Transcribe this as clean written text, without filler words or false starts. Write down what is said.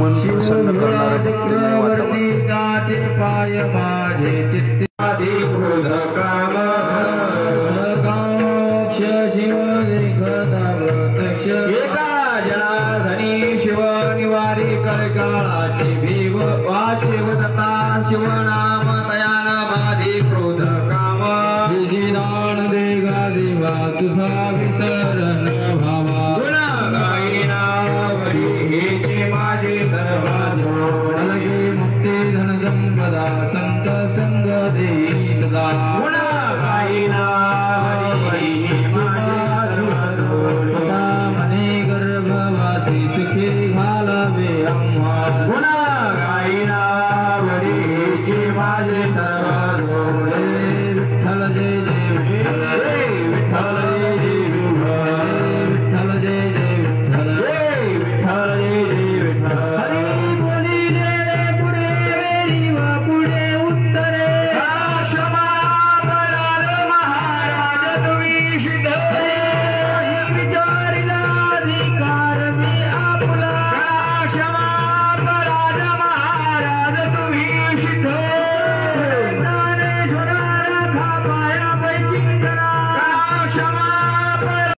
मन प्रसन्न करणारं भक्तिमय वातावरण। पाय माझे चित्ते आदि क्रोध काम शिव देखतावतक्ष एका जनाधनी शिव निवारी करकाळाची भीव वाचिवदता शिव नाम तयान बाधी क्रोध काम विजिदान देगा देवा तुझा विसरण भावा गुणा गायिना वरी हेचे माझे सर्व अलगे मुक्ती धन संपदा संत संग देई सदा गुणा गायिना वरी